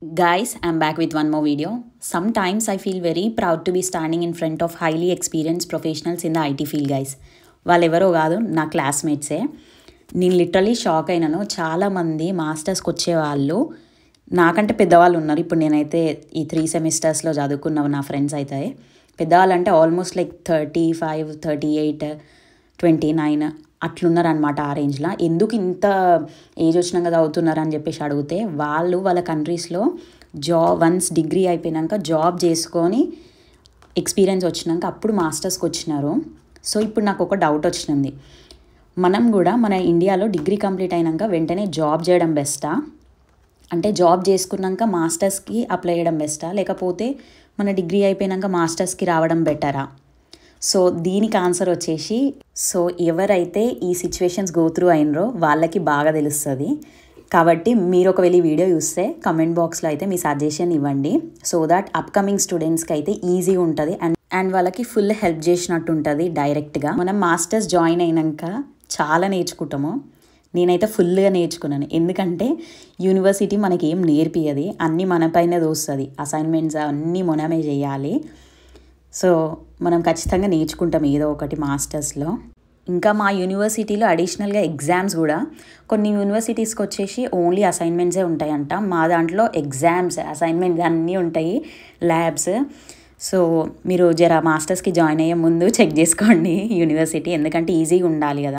Guys, I'm back with one more video. Sometimes I feel very proud to be standing in front of highly experienced professionals in the IT field, guys. వాళ్ళెవరో కాదు నా క్లాస్మేట్సే. నేను literally shock అయినాను. చాలామంది మాస్టర్స్కి వచ్చేవాళ్ళు నాకంటే పెద్దవాళ్ళు ఉన్నారు. ఇప్పుడు నేనైతే ఈ 3 సెమిస్టర్స్లో చదువుకున్న నా ఫ్రెండ్స్ అయితే పెద్దవాళ్ళు అంటే ఆల్మోస్ట్ లైక్ 35, 38, 29 అట్లున్నారనమాట. ఆ రేంజ్లో ఎందుకు ఇంత ఏజ్ వచ్చినాక చదువుతున్నారు అని చెప్పేసి అడిగితే వాళ్ళ కంట్రీస్లో వన్స్ డిగ్రీ అయిపోయినాక జాబ్ చేసుకొని ఎక్స్పీరియన్స్ వచ్చినాక అప్పుడు మాస్టర్స్కి వచ్చినారు. సో ఇప్పుడు నాకు ఒక డౌట్ వచ్చింది. మనం కూడా మన ఇండియాలో డిగ్రీ కంప్లీట్ అయినాక వెంటనే జాబ్ చేయడం బెస్టా, అంటే జాబ్ చేసుకున్నాక మాస్టర్స్కి అప్లై చేయడం బెస్టా, లేకపోతే మన డిగ్రీ అయిపోయినాక మాస్టర్స్కి రావడం బెటరా? సో దీనికి ఆన్సర్ వచ్చేసి, సో ఎవరైతే ఈ సిచ్యువేషన్స్ గో త్రూ అయినరో వాళ్ళకి బాగా తెలుస్తుంది. కాబట్టి మీరు ఒకవేళ ఈ వీడియో చూస్తే కమెంట్ బాక్స్లో అయితే మీ సజెషన్ ఇవ్వండి. సో దట్ అప్కమింగ్ స్టూడెంట్స్కి అయితే ఈజీ ఉంటుంది అండ్ వాళ్ళకి ఫుల్ హెల్ప్ చేసినట్టు ఉంటుంది. డైరెక్ట్గా మనం మాస్టర్స్ జాయిన్ అయినాక చాలా నేర్చుకుంటాము. నేనైతే ఫుల్గా నేర్చుకున్నాను. ఎందుకంటే యూనివర్సిటీ మనకి ఏం నేర్పియది, అన్నీ మన పైన దోస్తుంది. అసైన్మెంట్స్ అన్నీ మనమే చేయాలి. సో మనం ఖచ్చితంగా నేర్చుకుంటాం ఏదో ఒకటి మాస్టర్స్లో. ఇంకా మా యూనివర్సిటీలో అడిషనల్గా ఎగ్జామ్స్ కూడా కొన్ని యూనివర్సిటీస్కి వచ్చేసి ఓన్లీ అసైన్మెంట్సే ఉంటాయంట. మా దాంట్లో ఎగ్జామ్స్, అసైన్మెంట్స్ అన్నీ ఉంటాయి, ల్యాబ్స్. సో మీరు జర మాస్టర్స్కి జాయిన్ అయ్యే ముందు చెక్ చేసుకోండి యూనివర్సిటీ, ఎందుకంటే ఈజీగా ఉండాలి కదా.